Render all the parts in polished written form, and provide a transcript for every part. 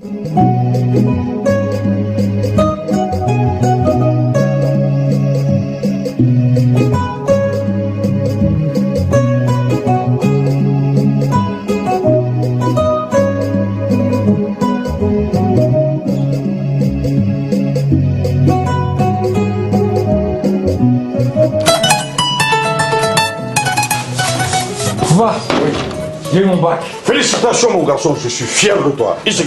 Va, oui. J'ai eu mon bac. Félicitations mon garçon, je suis fier de toi. Ici.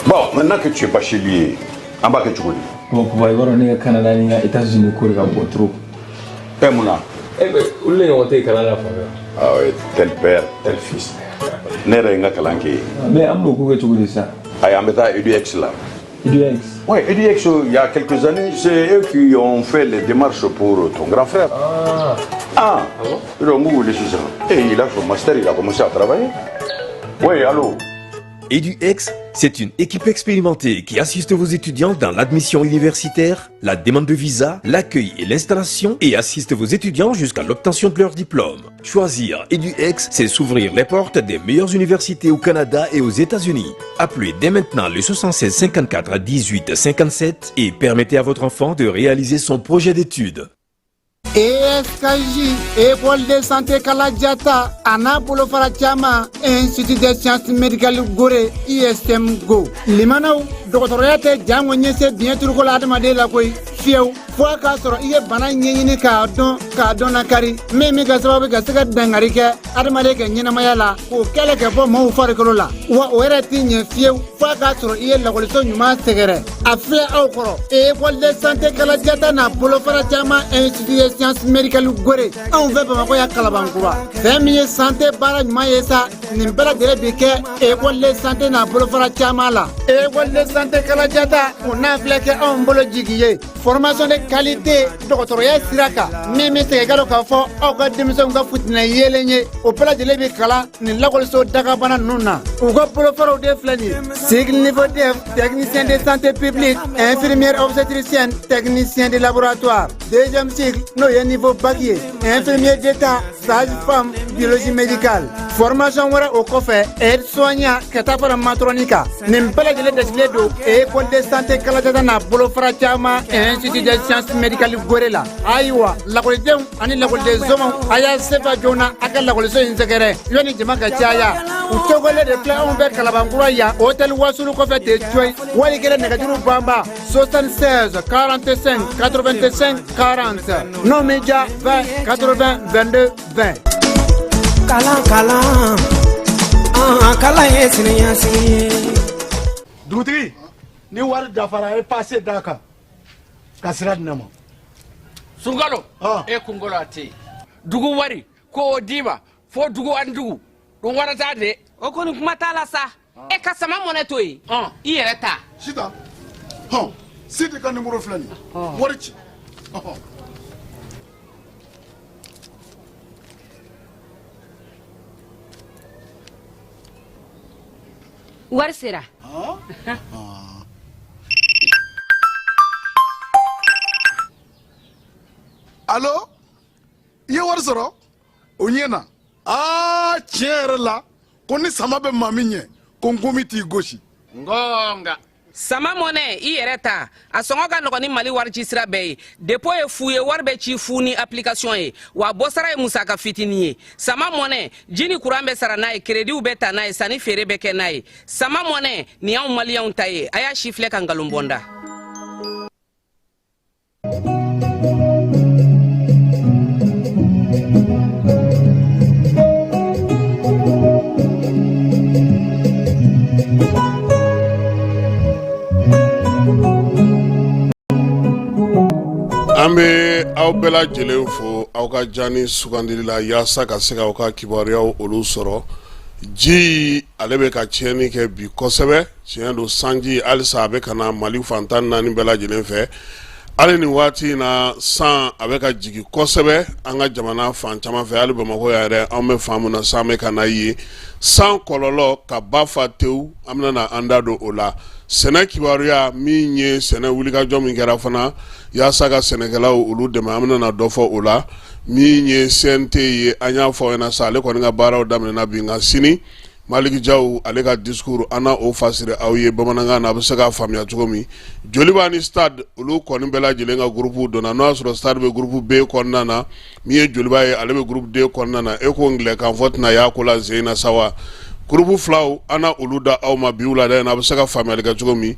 Bon, maintenant que tu es bachelier, en bas que tu connais. Bon, pour voir, on est au Canada, on est aux États-Unis, on est trop. Eh mon âme. Eh bien, où est-ce qu'on est au Canada? Ah oui, tel père, tel fils. N'est-ce pas Kalanké? Mais à moi, pourquoi tu veux ça? Ah, on est à EduX là. EduX? Oui, EduX, il y a quelques années, c'est eux qui ont fait les démarches pour ton grand frère. Ah bon? Et il a fait master, il a commencé à travailler. Oui, allô? EduX, c'est une équipe expérimentée qui assiste vos étudiants dans l'admission universitaire, la demande de visa, l'accueil et l'installation et assiste vos étudiants jusqu'à l'obtention de leur diplôme. Choisir EduX, c'est s'ouvrir les portes des meilleures universités au Canada et aux États-Unis. Appelez dès maintenant le 76 54 18 57 et permettez à votre enfant de réaliser son projet d'études. ESKJ, École de santé Kalajata, Anna Bolofara Chama, Institut de sciences médicales Gorée, ISM Go. Limanaou, doctorate Jamonyese, bien tout la demande la koi, Fieu, fois Castro, il est banane Cardon, Cardonakari, Mimi Gasawa Gasaka Dangarika, Adamaleka Yinamayala, ou quelques fois mon faricolola, ou Eratigne, Fieu, fois Castro, il est la collection du Master. Affaire Okoro, École de santé Kalajata, Bolofara Chama, Institut de sciences médicales Gorée, on veut pas m'envoyer à Kalabankura. Famille santé barrage Maïsa, Nimbela de Bique, École de santé na Bolofara Chamala, École de santé Kalajata, on a flequé en bolo jiguier. Formation de qualité, doctorat Siraka, Mimi Tegalo Kafo, Oga Dimson Gafutna Yelenye, au plat de Lebekala, ni Lagolso Dagabana Nuna, Ugo Bolofaro de Flani, Sigle niveau de technicien de santé publique, infirmière obstétricienne, technicien de laboratoire, deuxième cycle, noyé niveau baguier, infirmier d'état, sage-femme, biologie médicale. Formation au Kofe, aide-soignant, Katapara Matronica, Nimpela de l'Edesledo, École de santé Kaladana, Bolofara Chama, Institut de sciences médicales Gorela, Aïwa, la collection, Annie la collection, Aya Sefa Jona, Akal la collection Inzagere, Yoni Jamaka, ou Togole de Clan vers Kalabanguraya, Hôtel Wasulu Kofe de Joy, Waligere Negatiu Bamba, 76 45 85 40, non média 20 80 22 20. Kalan kalan ye siniyasi Dutri ni wari dafara e passé daka kasira dinama Sungalo e kungolo ati dugu wari ko diba fo dugu andugu don wara ta de o ko ni kuma ta la sa e ka sama moneto yi i yere ta sita sita kan numéro flani wari ci Wari sera. Allô? Ye wari sɔrɔ? O ɲɛna. Tiɲɛ yɛrɛ la, ko ni sama bɛ maa min ɲɛ, ko n gomi t'i gosi. Ngonga sama mone i yɛrɛ ta a sɔngɔ ka nɔgɔ ni Mali wari ci sira bɛɛ ye dépôt ye fu ye wari bɛ ci fu ni application ye wa bɔ sara ye musaka fitini ye sama mone ji ni courant bɛ sara n'a ye crédit bɛ ta n'a ye sanni feere bɛ kɛ n'a ye sama mone ni y'anw maliyɛnw ta ye a y'a si filɛ ka nkalon bɔnda. An bɛ aw bɛɛ lajɛlen fo aw ka jani sugandili la yaasa ka se aw ka kibaruyaw olu sɔrɔ ji ale bɛ ka tiɲɛni kɛ bi kosɛbɛ tiɲɛ don sanji halisa a bɛ ka na Mali fantan naani bɛɛ lajɛlen fɛ hali ni waati in na san a bɛ ka jigin kosɛbɛ an ka jamana fan caman fɛ hali Bamakɔ yɛrɛ an bɛ fan mun na san bɛ ka na ye san kɔlɔlɔ ka ba fa tewu an bɛna na an da don o la sɛnɛ kibaruya min ye sɛnɛ wulikajɔ min kɛra fana yaasa ka sɛnɛkɛlaw olu dɛmɛ an bɛna na dɔ fɔ o la min ye CNT ye an y'a fɔ ɲɛna sa ale kɔni ka baaraw daminɛna bi nka sini Maliki Jaw ale ka discours ana o fasire aw ye bamananga na be se ka famiya cogo mi joli ba ni stade olu koni bela jelenga groupe dona no asro stade be groupe B konna na mi ye joli ba ye ale be groupe D konna na e ko ngle kan vote na ya ko la zeina sawa groupe flaw ana olu da aw ma biula da na be se ka famiya ka cogo mi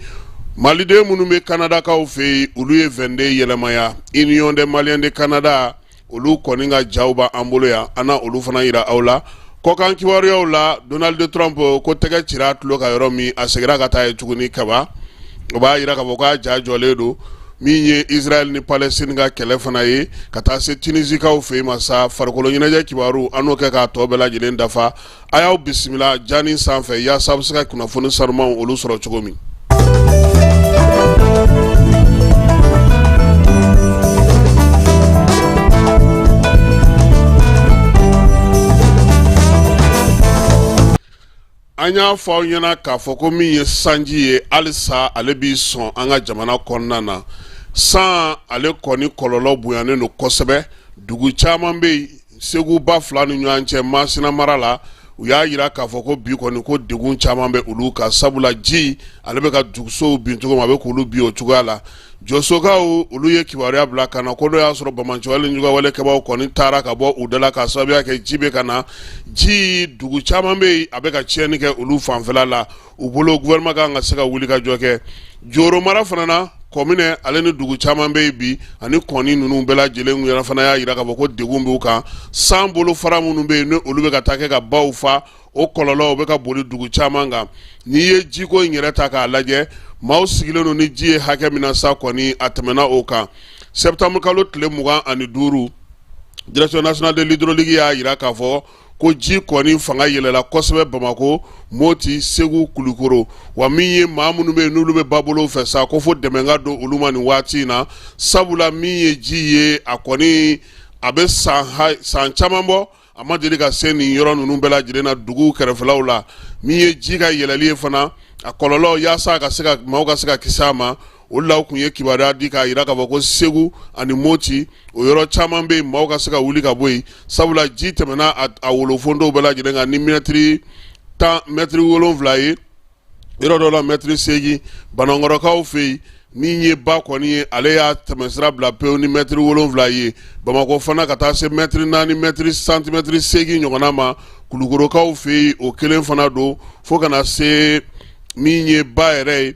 Malide munu be Canada ka o fe olu ye 22 yelemaya Union des Maliens de Canada olu koni nga jawba ambolo ya ana olu fana ira awla ko kan kiwariyo la Donald Trump ko tege cira tulo ka yoro mi asegira ka taye tuguni kaba o ba ira ka boka jajole do mi ye Israel ni Palestine ga kele fana ye kata se Tunisie ka o fe masa farkolo nyinaje kibaru anu ke ka to bela jilen dafa ayaw bismillah jani sanfe ya sabsika kuna fonu sarman olu soro chogomi anya fa nyana ka foko mi ye sanji ye alisa ale bi son anga jamana konna na san ale koni kololo buyane no kosebe dugu chaman be segu ba flanu nyanche masina marala uya yira ka foko bi koni ko dugu chaman be ulu ka sabula ji ale be ka dugso bintugo mabe ko ulu bi o tugala josoka ulu ye kibaria blaka na kodo ya soro bamancho wale nyuga wale keba koni tara ka bo udala ka sabia ke jibe kana ji dugu chama be abeka cheni ke ulu fanfela la ubolo gouvernement ka ngaseka wuli ka joke joro mara fanana komine ale ni dugu chama be bi ani koni nunu bela jelengu yana fana ya yira ka boko degumbe uka sambolo faramu numbe ne ulu be ka take ka baufa o kololo be ka boli dugu chama nga ni ye jiko nyere taka alaje Mao sigileno ni jie hake minasa kwani atemena oka septembre kalo tle muga ani duru Direction nationale de l'hydraulique ya yira fo ko ji kwani fanga yelela kosebe Bamako moti segu kulikoro wa miye maamunu be nulu be babolo fesa ko fo demenga do uluma ni wati na sabula miye ji ye akwani abe san chamambo ama deli ka seni yoro nunu bela jirena dugu kerefelaw la miye ji ka yeleli fana akololo yasa ka seka mauka seka kisama ulla kunye kibara dika iraka bako segu ani moti oyoro chaman be mauka seka wuli ka boy sabula ji temena awolo fondo bela jirenga ni metri wolon vlaye yoro dola metri segi banongoro ka ofe ni nye ba kwani ale ya temesra bla pe ni metri wolon vlaye Bamako fana kata se metri nani metri centimetri segi nyogona ma kulugoro ka ofe o kelen fana do fo kana se minye baere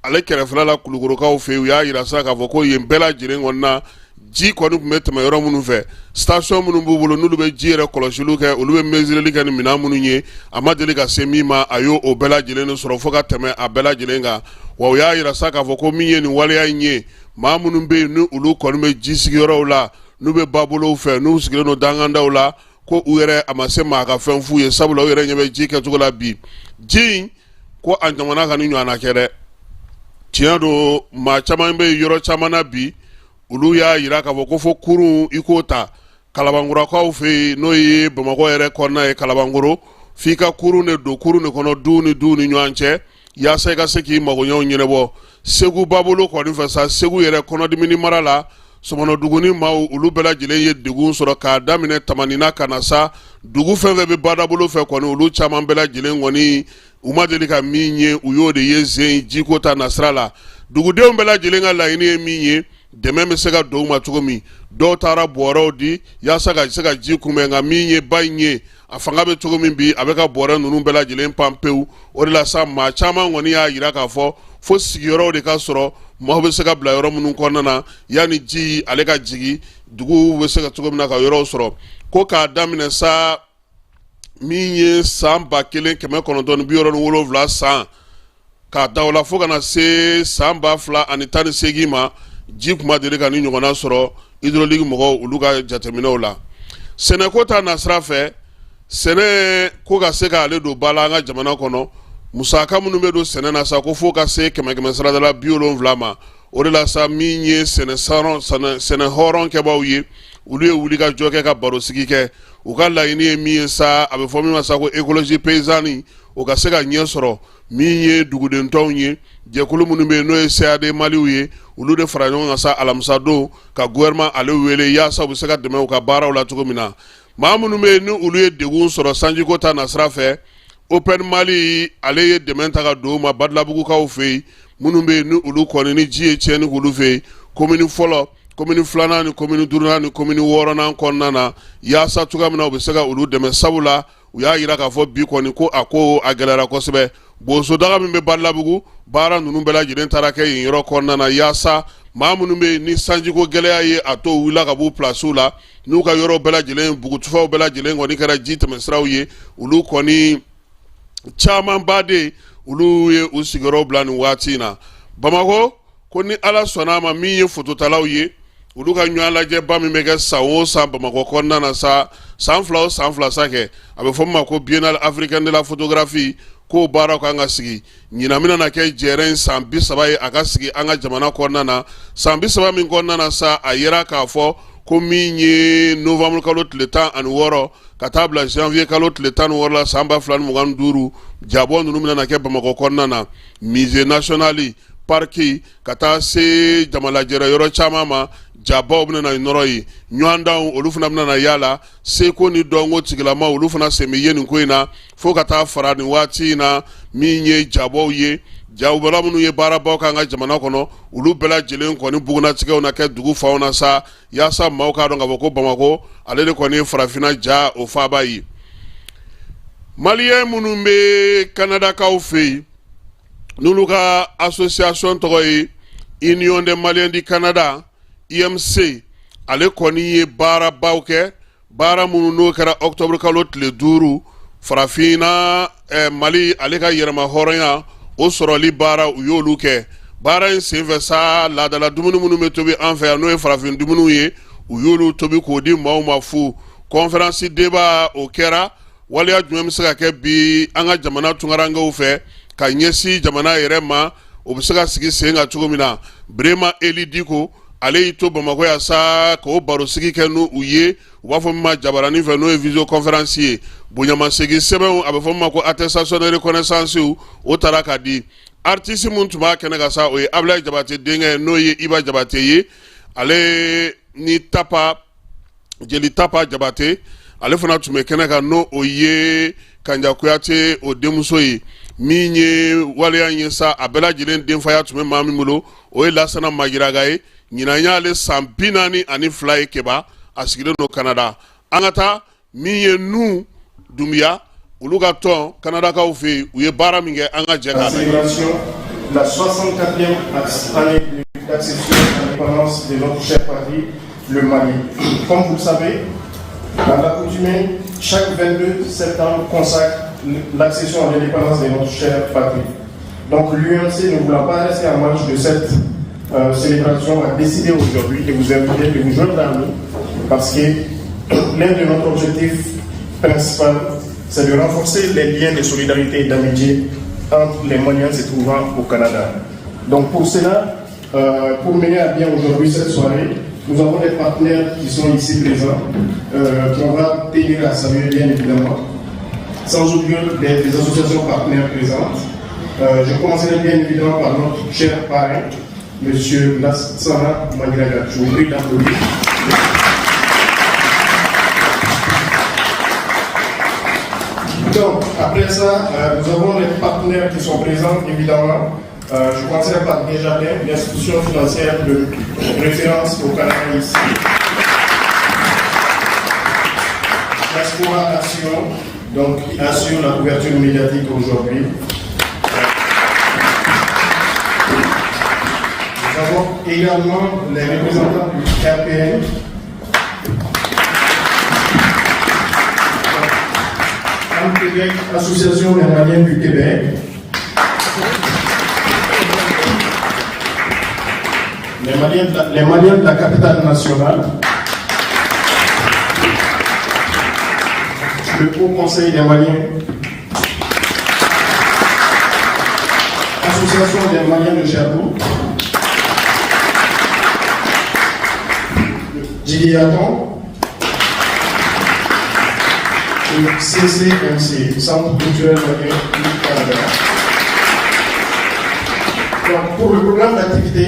ale kerefala la kulugorokaw fe ya yira sa ka foko ye bela jiren wonna ji konu metema yoro munu fe station munu bubulo nulu be jire koloshilu ke ulu be mezireli ke ni mina munu nye amadeli ka semima ayo o bela jiren soro foka teme a bela jirenga wa ya yira sa ka foko minye ni wale ya nye ma munu be nu ulu konu be ji sigiro la nu be babulo fe nu sigiro no danganda la ko uyere amase ma ka fenfu ye sabula uyere nyebe ji ke tugola bi ji ko anjamana kanu nyana kere tiado ma chaman be yoro chamana bi ulu ya yira ka boko fo kuru ikota kalabangura ko fe no ye Bamako ere konna e kalabanguro fika kuru ne do kuru ne kono duni nyanche ya se ka seki mago nyaw nyinebo segu babolo ko ni fasa segu yere kono dimini marala somono duguni maw ulu bela jile ye dugu soro ka damine tamanina kanasa dugu fenve be badabolo fe ko ni ulu chaman bela jile ngoni umadeli ka minye uyode ye zen jikota nasrala dugu de bela jile ngala ini minye deme me sega do ma tugomi do tara boro di ya sega jikume nga minye banye afanga be tugomi bi abeka boro nunu bela jile pampeu orila sa ma chama ngoni ya yira ka fo sigiro de ka soro mo be sega bla yoro munun konana yani ji ale ka jigi dugu be sega tugomi na ka yoro soro ko ka damine sa minye samba kelen keme konodon bi yoro wolo vla san ka dawla fo kana se samba fla anitani segima ji kuma dele ka ni nyogona soro hydraulique mogo uluga jatemino la sene ko ta nasra fe sene ko ga se ka ale do bala nga jamana kono musaka munu be do sene na sa ko fo ka se keme sra dala biolon vlama o de la sa minye sene saron sene horon ke bawye ulu e wuli ka joke ka baro sigi ke u ka la ini mi sa abe fo mi masa ko écologie paysanne o ka se ka nye soro minye duguden tonye je kulu munu be no e CAD maliuye ulu de faranyo nga sa alamsa do ka gouvernement ale wele ya sa bu se ka deme o ka bara o la tugo mina ma munu me ni ulu e degun soro sanji ko ta nasra fe Open Mali ale ye dɛmɛ ta ka don ma Badalabugukaw fɛ yen minnu bɛ yen ni olu kɔni ni ji ye tiɲɛni k'olu fɛ yen commune fɔlɔ commune filanan ni commune duurunan ni commune wɔɔrɔnan kɔnɔna na yaasa cogoya min na u bɛ se ka olu dɛmɛ sabula u y'a yira k'a fɔ bi kɔni ko a gɛlɛyara kosɛbɛ bosodaga min bɛ Badalabugu baara ninnu bɛɛ lajɛlen taara kɛ yen yɔrɔ kɔnɔna na yaasa maa minnu bɛ yen ni sanjiko gɛlɛya ye a to wulila ka b'u pilasiw la n'u ka yɔrɔ bɛɛ lajɛlen bugutufaw bɛɛ lajɛlen kɔni kɛra ji tɛmɛsiraw ye olu kɔni caman baden olu ye u sigiyɔrɔ bila nin waati in na Bamako ko ni Ala sɔnna a ma min ye fototalaw ye olu ka ɲɔgɔn lajɛba min bɛ kɛ san o san Bamako kɔnɔna na sa san fila o san fila sa kɛ a bɛ fɔ min ma ko Biennale Africaine de la Photographie k'o baaraw kan ka sigi ɲinan mina na kɛ jɛrɛ san 30 ye a ka sigi an ka jamana kɔnɔna na san 30 min kɔnɔna na sa a yera k'a fɔ ko min ye novembre kalo tile 16 ka taa bila janvier kalo tile 16 la san 2025 jabɔ ninnu mina na kɛ Bamako kɔnɔna na musée national parki ka taa se jamalajɛrɛ yɔrɔ caman ma jabaw bena na nɔrɔ ye ɲɔandanw olu fana bena na yala seko ni dɔnko tigilama olu fana sen bɛ ye nin ko in na fo ka taa fara nin waati in na min ye jabaw ye jagobɔla minnu ye baarabaw k'an ka jamana kɔnɔ olu bɛɛ lajɛlen kɔni bugunatigɛw na kɛ dugu faw na sa yaasa maaw k'a dɔn k'a fɔ ko Bamako ale de kɔni ye farafinna ja o faaba ye maliyɛn minnu bɛ Kanadakaw fɛ yen n'olu ka association tɔgɔ ye Union des Maliens du Canada IMC ale kɔni ye baarabaw kɛ baara minnu n'o kɛra octobre kalo tile 5 farafinna Mali ale ka yɛrɛma hɔrɔnya o sɔrɔli baara u y'olu kɛ baara in senfɛ sa laadala dumuni minnu bɛ tobi an fɛ yan n'o ye farafin dumuniw ye u y'olu tobi k'o di maaw ma fu conférence débat o kɛra waliya jumɛn bɛ se ka kɛ bi an ka jamana tunkarankew fɛ ka ɲɛsin jamana yɛrɛ ma o bɛ se ka sigi sen kan cogo min na Birema Eli Diko ale y'i to Bamako yan sa k'o baro sigi kɛ n'u ye u b'a fɔ min ma jabaranin fɛ n'o ye visio conférence ye bonyamasegin sɛbɛnw a bɛ fɔ min ma ko attestation de reconnaissance o taara ka di artiste mun tun b'a kɛnɛ kan sa o ye Ablaye Jabate denkɛ n'o ye Iba Jabate ye ale ni Jeli Tapa Jabate ale fana tun bɛ kɛnɛ kan n'o o ye Kanja Kuyate o denmuso ye min ye waleya ye sa a bɛɛ lajɛlen denfaya tun bɛ maa min bolo o ye Lasana Magiraga ye ɲinan y'ale san 42 ye kɛba a sigilen don Canada an ka taa min ye Nu Dumbuya olu ka tɔn Kanadakaw fɛ yen u ye baara min kɛ an ka jɛ k'a célébration la 64e année d'accession à l'indépendance de notre cher patrie, le Mali. Comme vous le savez, dans l'accoutumée, chaque 22 septembre consacre l'accession à l'indépendance de notre chère patrie. Donc l'UMC, ne voulant pas rester en marge de cette célébration, a décidé aujourd'hui de vous inviter, de vous joindre à nous, parce que l'un de notre objectif principal, c'est de renforcer les liens de solidarité et d'amitié entre les Maliens se trouvant au Canada. Donc pour cela, pour mener à bien aujourd'hui cette soirée, nous avons des partenaires qui sont ici présents, qu'on va tenir à saluer bien évidemment, sans oublier des associations partenaires présentes. Je commencerai bien évidemment par notre cher parrain, M. Lasana Magiraga. Je vous prie d'applaudir. Donc, après ça, nous avons les partenaires qui sont présents, évidemment. Je commencerai par Desjardins, l'institution financière de référence au Canada ici. Diaspora Nation, donc qui assure la couverture médiatique aujourd'hui. Nous avons également les représentants du KPN. Québec, Association des Maliens du Québec. Les Maliens de la capitale nationale. Le Haut Conseil des Maliens. Association des Maliens de Sherbrooke. Didiaton. CCMC, Centre culturel malien du Canada. Donc, pour le programme d'activité,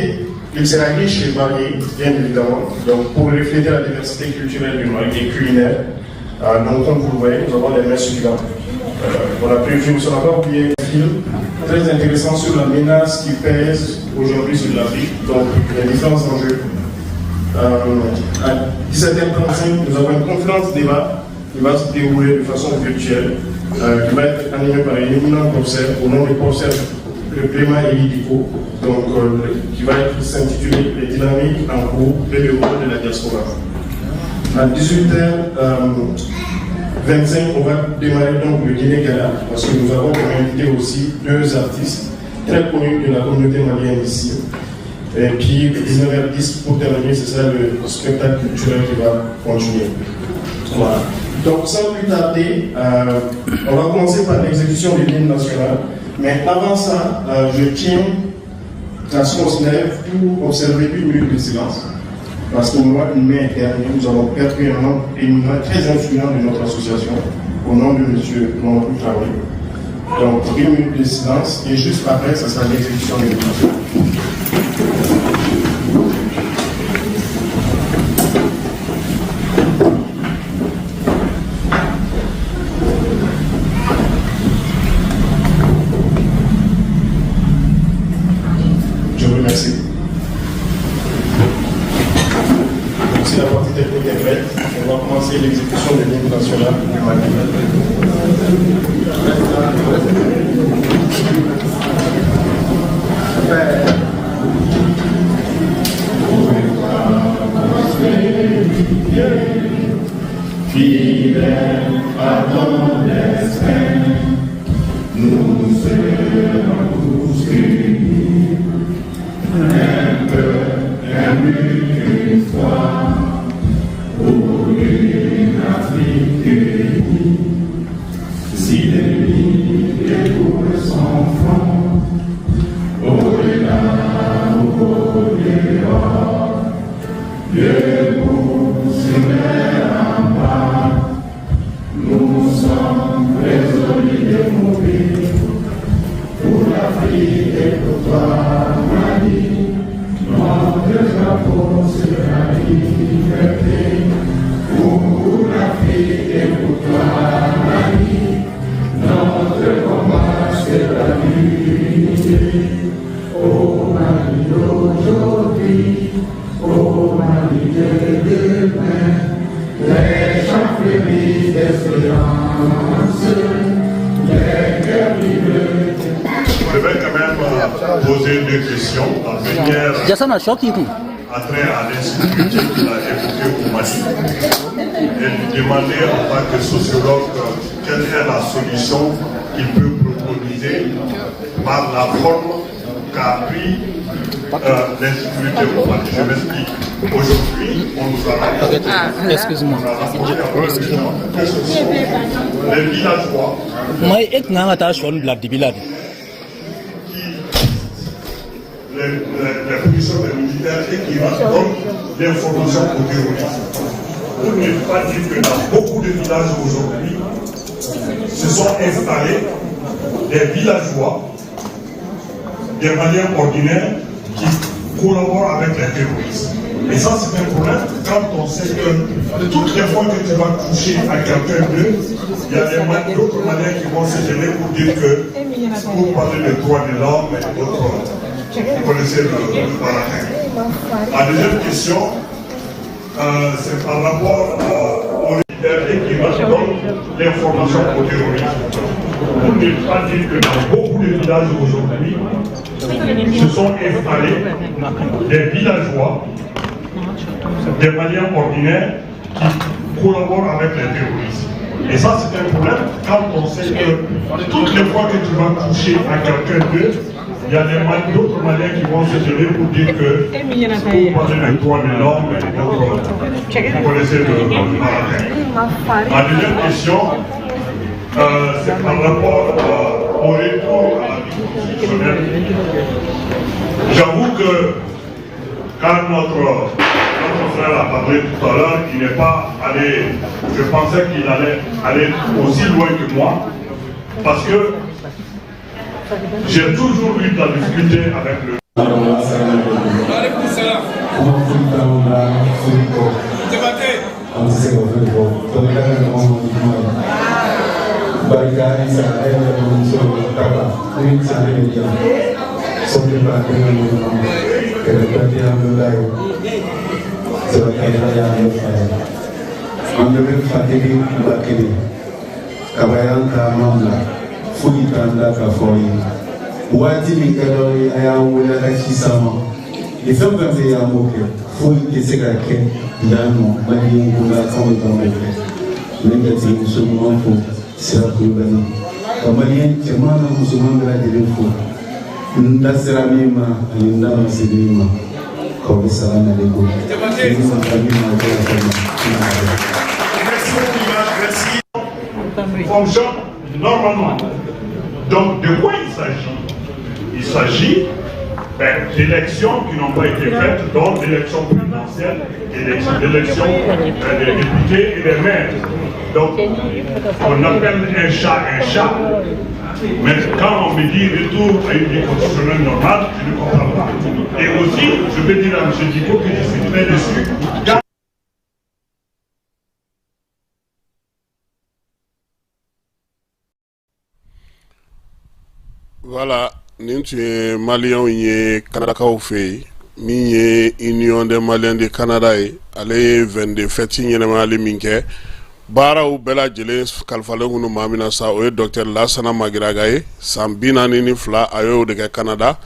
il sera riche et varié, bien évidemment. Donc, pour refléter la diversité culturelle du Mali et culinaire, donc, comme vous le voyez, nous avons des mets suivants. on a prévu, on n'a pas oublié un film très intéressant sur la menace qui pèse aujourd'hui sur l'Afrique, donc les différents enjeux. À 17h35, nous avons une conférence débat qui va se dérouler de façon virtuelle, qui va être animée par un éminent professeur au nom du professeur Clément Elidico, donc qui va s'intituler Les dynamiques en cours et le rôle de la diaspora. À 18h25, on va démarrer donc le dîner gala, parce que nous avons invité aussi deux artistes très connus de la communauté malienne ici. Et puis 19h10 pour terminer, c'est ça le spectacle culturel qui va continuer. Voilà. Donc sans plus tarder, on va commencer par l'exécution de l'hymne national. Mais avant ça, je tiens à ce qu'on se lève pour observer une minute de silence. Parce qu'au mois de mai dernier, nous avons perdu un membre éminent très influent de notre association, au nom de M. Mamadou Traoré. Donc une minute de silence, et juste après, ça sera l'exécution de l'hymne national. L'exécution de l'hymne national du Mali. Fidèle à ton destin, nous serons tous unis, un peu, un but, une foi. Si l'ennemi découvre son front, au-delà ou au-dehors, debout sur les remparts, nous sommes résolus de mourir pour l'Afrique et pour toi, Mali. Notre drapeau sera liberté. Pour l'Afrique et pour toi, Mali, notre combat c'est la l'unité. Au Mali d'aujourd'hui, au Mali de demain, les champs fleuris d'espérance, les cœurs libres. Je vais quand même poser deux questions. La première a trait à l'insécurité qu'il a évoquée au Mali. Et lui demander en tant que sociologue quelle est la solution qu'il peut préconiser par la forme qu'a pris l'insécurité au Mali. Je m'explique. Aujourd'hui, on nous a rapporté les villageois les positions des militaires et qui donnent l'information aux terroristes. Pour ne pas dire que dans beaucoup de villages aujourd'hui, se sont installés des villageois, des Maliens ordinaires qui collaborent avec les terroristes. Et ça, c'est un problème quand on sait que toutes les fois que tu vas toucher à quelqu'un d'eux, il y a d'autres Maliens qui vont se gêner pour dire que, pour parler des droits de l'homme et d'autres. Vous connaissez le Barakin. La deuxième question, c'est par rapport aux libertés qui donnent l'information aux terroristes. Pour ne pas dire que dans beaucoup de villages aujourd'hui, se sont installés des villageois, des Maliens ordinaires qui collaborent avec les terroristes. Et ça, c'est un problème quand on sait que toutes les fois que tu vas toucher à quelqu'un d'eux, il y a d'autres Maliens qui vont se gêner pour dire que pour parler des droits de l'homme et d'autres, vous connaissez le Marocain. La deuxième question, c'est par rapport au retour à la vie constitutionnelle. J'avoue que quand notre frère a parlé tout à l'heure, il n'est pas allé, je pensais qu'il allait aller aussi loin que moi, parce que j'ai toujours eu de la difficulté avec le... barika isa so taba ni sale dia so ke ba ke ni ke ta dia mulai so ke ya ambe fatigi bakiri kabayan ka mamla fuyi tanda ka foyi wati mi kado aya wala ka chisama ifamba be ya moke fuyi ke sega ke ndano mali ngula kama kama nenda ti musulman fu sira kubani kamali jamana musulman la direfu ndasira mima linda masidima kwa salamu alaykum fonctionne normalement. Donc de quoi il s'agit? Il s'agit d'élections qui n'ont pas été faites, donc d'élections présidentielles et d'élections des députés et des maires. Donc on appelle un chat, mais quand on me dit retour à une vie constitutionnelle normale, je ne comprends pas. Et aussi, je vais dire à M. Diko que je suis très déçu. Voilà, nous sommes Maliens et Canadakaw fait, mi Union des Maliens du Canada, allez 22 fêtes ñenema minke. Bara ou bela jele kalfalongu no mamina sa o Dr. Lassana Magiragaye sambina nini fla ayo de Canada.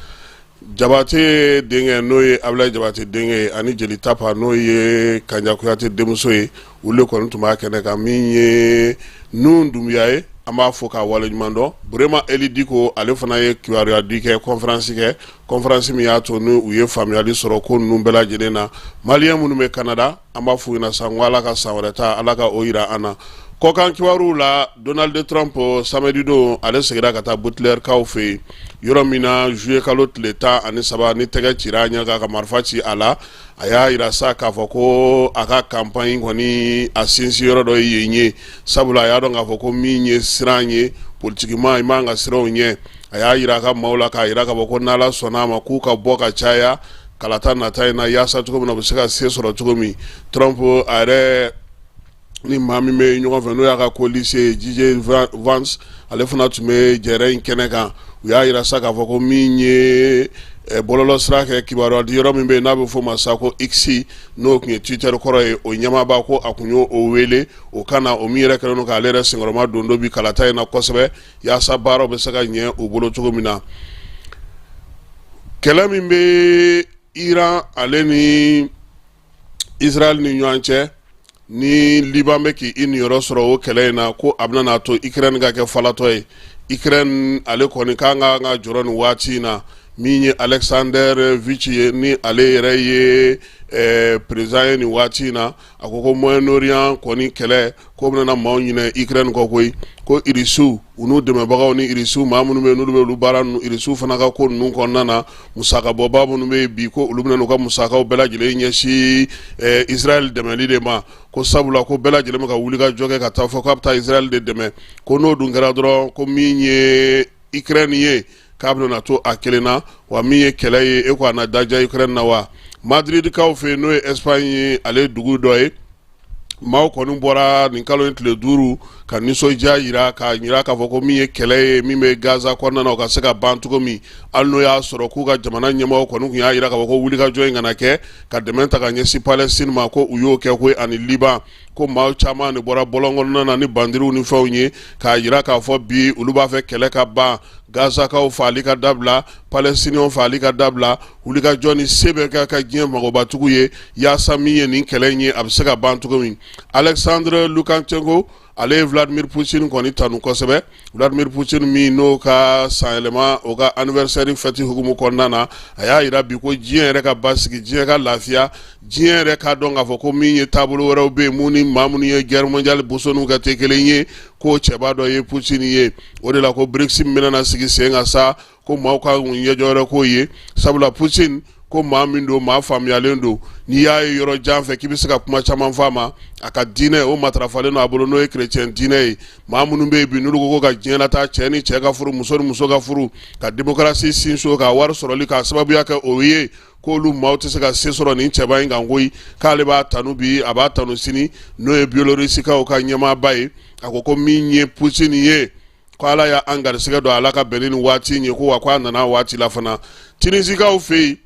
Jabate denge noye abla jabate denge ani jeli tapa noye kanja kuyate demusoye ule ko ntuma kene ka minye nundumyaye ama foka wala nyumando vraiment elidiko ale fana ye kiwari adike conférence mi yato no uye family soro ko numbela jenena malien munu me Canada ama fu ina sangwala ka sawreta alaka oira ana ko kan kiwaru la Donald Trump samedi do ale segira kata Butler Kaufe yoromina juillet kalot l'etat ani saba ni tege tiranya ka marfachi ala aya irasa ka foko aka campagne koni asinsi yoro do yenye sabula ya do nga foko minye siranye politiquement imanga sironye aya iraka maula ka iraka boko nala sonama ku ka boka chaya kalata na taina yasa tuko na busika sesoro tukomi Trump are ni mami me nyoko veno ya ka kolise DJ Vance ale funa tume jere keneka uya irasa ka foko minye bololo srake kibaro di yoro mbe na be fo masako xi no kunye Twitter koroye o nyama ba ko akunyo o wele o kana o mire kala no ka lere singoroma dondo bi kalata na kosebe ya sabaro be saka nye o bolo tugomina kelami mbe Iran aleni Israel ni nyanche ni Liban ki in yoro soro o kelena ko abna na to Ukraine ga ke falatoy Ukraine ale koni kanga nga joron wati na minye Alexander Vichi ni ale reye président ni wati na akoko Moyen-Orient koni kele ko na mawnyine Ukraine ko koy ko irisu unu de mabagaw ni irisu mamunu be nulu be lu baran irisu fana ka ko nun ko nana musaka bobabu nu be bi ko ulubna no ka musaka bela jile nyeshi Israel de mali de ma ko sabula ko bela jile ka wuliga joge ka ta fo kapta Israel de deme ko no du ngara dro ko minye Ukraine ye kabno na to akelena wa minye kelaye e ko na daja Ukraine na wa Madrid ka fe no Espagne ale dugu doye maw konu bora ninkalo entre duru kan ni soja yira ka foko mi kele mi me Gaza ko na ka seka bantu ko mi alno ya soro ku ga jamana nyama ko nu ya yira ka foko wuli ka joy ngana ke ka dementa ka nyesi Palestine ma ko uyo ke ko ani Liban ko maw chama ni bora bolongo na ni bandiru ni fawnye ka yira ka fo bi uluba fe kele ka ba Gaza ka fali ka dabla Palestinian fali ka dabla wuli ka joni sebe ka gien mago batuye ya samiye ni kelenye abseka bantu ko mi Alexandre Lukashenko ale Vladimir Putin koni tanu kosebe Vladimir Putin mi no ka saelema o ka anniversaire feti hukumu konnana aya ira bi ko jien re ka basiki jien ka lafia jien re ka donga foko mi ye tabulu woro be muni mamuni ye guerre mondiale bosonu ka tekelenye ko cheba do ye Putin ye o de la ko BRICS menana sigi senga sa ko mawka unye jore ko ye sabula Putin ko mamindo ma famiyalendo ni ya yoro janfe kibisika kuma chama fama aka dine o matrafale no abolo no chrétien dine mamunu be bi nulu ko ga jena ta cheni chega furu muso ga furu ka demokrasi sinso ka war soroli ka sababu yake oye ko lu mauti saka sesoro ni cheba inga ngoi ka le ba tanu bi aba tanu sini no e biolorisi ka o ka nyama bai ako ko min ye pusini ye ko ala ya angar siga do ala ka benin wati nye ko wa kwa nana wati la fana Tunisie ka ofe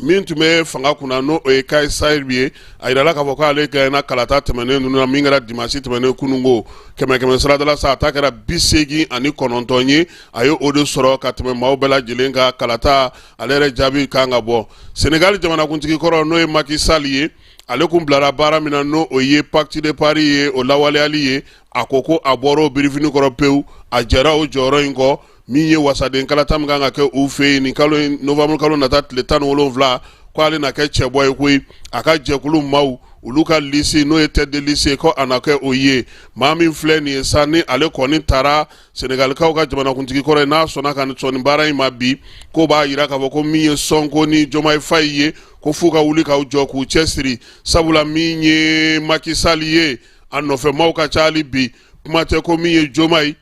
min tume fanga kuna no e kai saibie ayira ka voka ale ga na kalata temene nu na mingara dimasi temene kunungo keme sara dala sa atakara bisegi ani konontonye ayo odo soro ka teme maubela jilenga kalata alere jabi kanga bo Senegal jamana kuntiki koro no e Macky Sall ye ale kun blara bara mina no oye pacte de Paris ye o lawale aliye akoko aboro birifini koro peu ajera o joro ingo minye wasaden kala tam ganga ke ufe ni kalo novembre kalo nata le tan wolonvla ko ale na ke cheboy ko aka jekulu maw uluka lycée no était de lycée ko anake oye mami fleni sani ale koni tara Senegal ka ka jamana kuntiki kore na sona kan soni bara imabi ko ba yira ka ko minye sonko ni Jomai Faye ko fuka wuli ka ujoku chestri sabula minye Macky Sall ye anofe mawka chali bi kuma te ko minye Jomai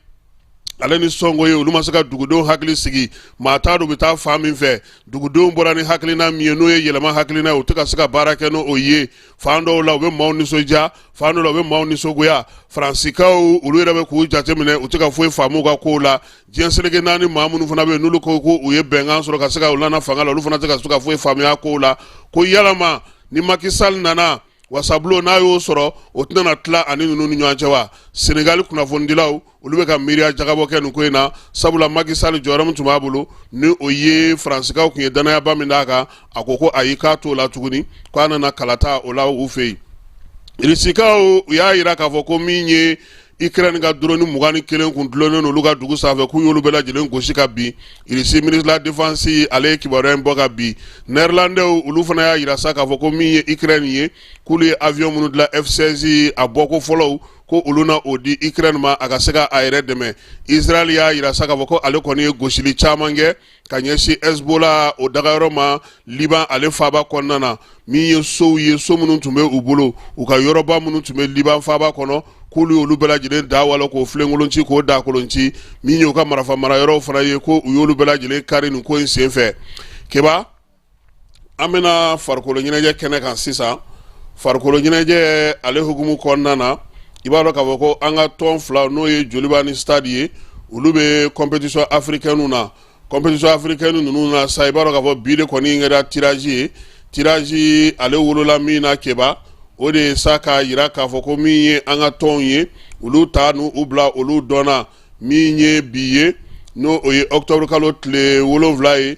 ale ni songo ye olu masaka dugudo hakili sigi mata do bita famin fe dugudo borani hakili na mieno ye yelema hakili na utuka saka barake no oye fando la we mauni soja fando la we mauni sogoya fransika olu rebe ku jate mine utuka foi famu ga ko la jenselege nani mamunu fana be nulu ko uye bengan soro ka saka ulana fangala olu fana taka suka foi famu ya ko la ko yalama ni Macky Sall nana wasablo na yo soro otna na tla ani nunu nyanchewa Senegal kuna fondilaw ulube ka miria jagabo ken ko ina sabula Macky Sall joram tumabulu ni oye fransika ko yedana ya bamindaka akoko ayika to la tuguni kwana na kalata olaw ufei irisika ya iraka foko minye Ukraine ga drone mugani kelen kun drone no luga dugu safe ku yolu bela jelen goshika bi irisi ministre la défense ale kibarem boga bi Néerlandais ulu fana ya irasa ka foko minye Ukraine ye kuli avion munu de la F16 aboko follow ko uluna odi Ukraine ma akasega aire deme Israel ya irasa ka foko ale koni goshili chamange kanyeshi Hezbollah o dagayro ma Liban ale faba konnana minye so munu tume ubulo uka Yoruba munu tume Liban faba kono kulu yolu bela jelen da wala ko flengolonci ko da kolonci minyo ka marafa mara yoro fana ye ko yolu bela jelen kari nu ko senfe keba amena farkolo nyeje kene kan sisa farkolo nyeje ale hukumu konnana ibaro ka ko anga ton fla no ye jolibani stade ulube competition africaine na sa ibaro ka bile ko ni ngada tirage ale wolola mina keba ode saka yira ka foko minye anga tonye ulu tanu ubla ulu dona minye biye no oye octobre kalot le wolonvlaye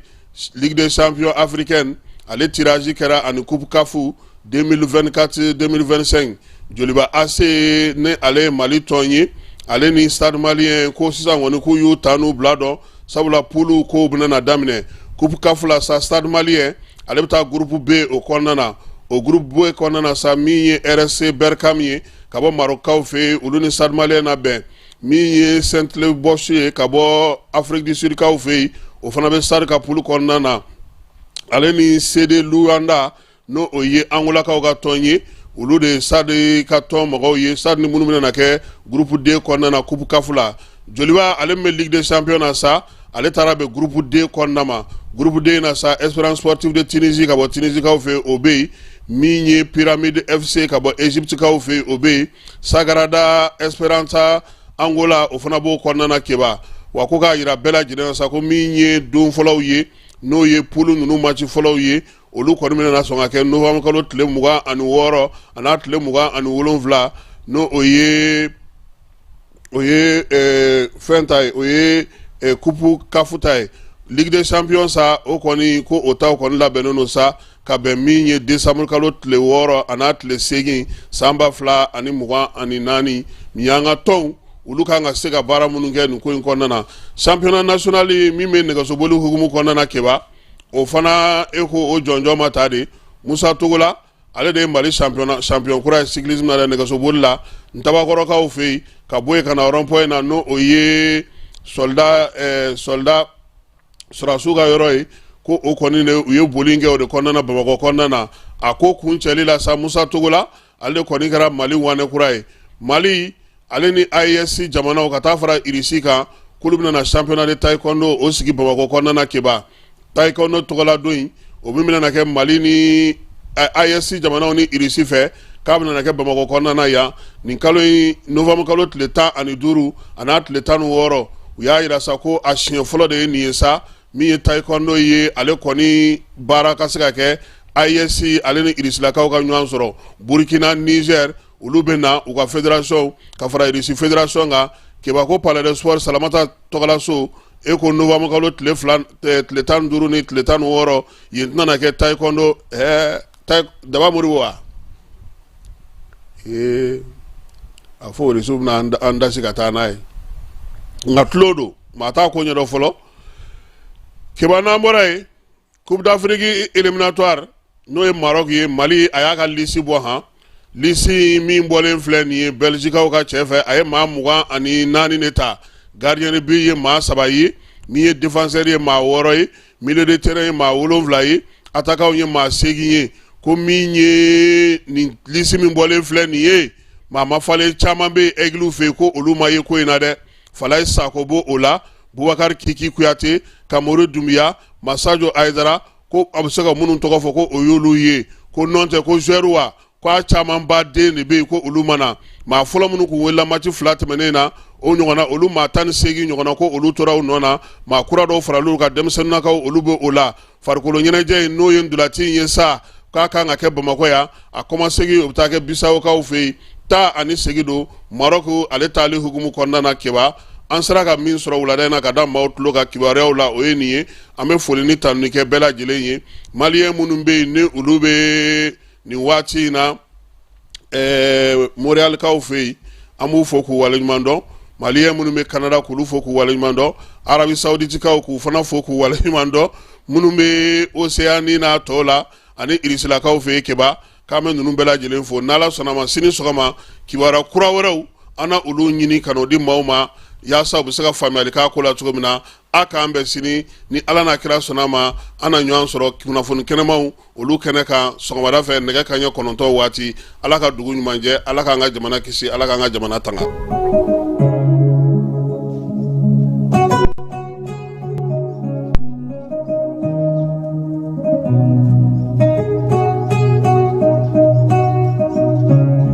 Ligue des champions africaine ale tirage kera an coupe kafu 2024-2025 joliba ase ne ale Mali tonye ale ni stade malien ko sisa woni ko yu tanu blado sabula pulu ko bunana damine coupe kafu la sa stade malien ale beta groupe B o konana o groupe boy konana sa miye RSC Berkami kabo Marocain fe uluni Stade Malien na ben miye Saint-Louis Boche kabo Afrique du Sud ka fe o fana be Stade ka pulu konana ale ni CD Luanda no oye Angola ka ga tonye ulu de Stade ka ton mo ye Stade ni munu na ke groupe D konana coupe kafula joliwa ale me Ligue des champions sa ale tarabe groupe D konama groupe D na sa Espérance Sportive de Tunisie kabo Tunisie ka fe obey minye Pyramide FC kabo Egypte ka ofe obe Sagrada Esperanza Angola ofana bo konnana keba wakoga yira bela jina sa ko minye don follow ye no ye pulu nunu match follow ye olu ko mina na songa ke no fam ko tle muga anu woro ana tle muga anu wolonvla no oye fentai oye kupu kafutai Ligue des champions sa o koni ko ota ko la benono sa ka be minye décembre kalot le woro anat le segi samba fla ani muga ani nani miyanga ton uluka nga sega bara mununge nu ko konnana championnat national mi me ne ga so bolu hugumu konnana keba o fana eko o jonjo matade Musa Togola ale de Mali champion kura cyclisme na ne ga so bolla ntaba koro ka o fe ka boye kana rompoe na no oye soldat Surasuga yoroi ko o koni ne uye bolinge o de konnana Bamako konnana ako kuncheli la sa Musa Togola ale koni kara Mali wane kurai Mali ale ni ISC jamana o katafara irisika kulubna na championnat de taekwondo o sigi Bamako konnana keba taekwondo Togola doin o bimina na ke Mali ni ISC jamana o ni irisi fe k'a bɛna kɛ Bamakɔ kɔnɔna na yan nin kalo in novembre kalo tile 15 a n'a tile 16 u y'a yira sa ko a siɲɛ fɔlɔ de ye nin ye sa min ye taekwondo ye ale kɔni baara ka se ka kɛ ISC ale ni Irisilakaw ka ɲɔgɔn sɔrɔ Burkina Niger olu bɛ na u ka fédération ka fara Irisi fédération kan keba ko palais de sport Salamata Tɔgɔlaso e ko novembre kalo tile 15 ni tile 16 yen tɛna kɛ taekwondo daba mori wa a fɔ Irisi bɛna an dasi ka taa n'a ye nka tulo don maa t'a ko ɲɛdɔn fɔlɔ keba n'an bɔra ye Coupe d'Afrique éliminatoire n'o ye Maroc ye Mali a y'a ka lisi bɔ han lisi min bɔlen filɛ nin ye Belgicaw ka cɛ fɛ a ye maa 24 de ta gardien bi ye maa 3 ye min ye défenseur ye maa 6 ye milieu de terrain ye maa 7 ye attaquant ye maa 8 ye ko min ye nin lisi min bɔlen filɛ nin ye maa ma falen caman bɛ Aigle fɛ ko olu ma ye ko in na dɛ Falaye Sako bo o la Boubacar Kiki Kuyate Kamoru Doumbia Masajo Aydara ko a bɛ se ka minnu tɔgɔ fɔ ko o y'olu ye ko nɔn tɛ ko joueur wa ko a caman ba den de bɛ yen ko olu mana maa fɔlɔ minnu kun welela match 2 tɛmɛnen na o ɲɔgɔnna olu maa 18 ɲɔgɔnna ko olu tora u nɔ na maa kura dɔw faral'u ka denmisɛnninnakaw olu bɛ o la farikolo ɲɛnajɛ in n'o ye ndolati in ye sa k'a kan ka kɛ Bamakɔ yan a kɔmasegin o bɛ taa kɛ Bissaukaw fɛ yen taa ani segi don Maroc ale taali hukumu kɔnɔna na keba an sera ka min sɔrɔ wulada in na ka da maaw tulo ka kibaruyaw la o ye nin ye an bɛ foli ni tanuni kɛ bɛɛ lajɛlen ye maliyɛn minnu bɛ yen ni olu bɛ nin waati in na Montréalkaw fɛ yen an b'u fɔ k'u waleɲuman dɔn maliyɛn minnu bɛ Canada k'olu fɔ k'u waleɲuman dɔn Arabi Saouditikaw k'u fana fɔ k'u waleɲuman dɔn minnu bɛ Océanie n'a tɔ la ani Irisilakaw fɛ yen keba k'an bɛ ninnu bɛɛ lajɛlen fo n'Ala sɔnna ma sini sɔgɔma kibaruya kura wɛrɛw an na olu ɲini ka n'o di maaw ma yaasa u bɛ se ka faamuyali k'a ko la cogo min na a k'an bɛn sini ni Ala n'a kira sɔnna ma an na ɲɔgɔn sɔrɔ kunnafoni kɛnɛmaw olu kɛnɛ kan sɔgɔmada fɛ nɛgɛ kanɲɛ 9 waati Ala ka dugu ɲuman jɛ Ala k'an ka jamana kisi Ala k'an ka jamana tanga.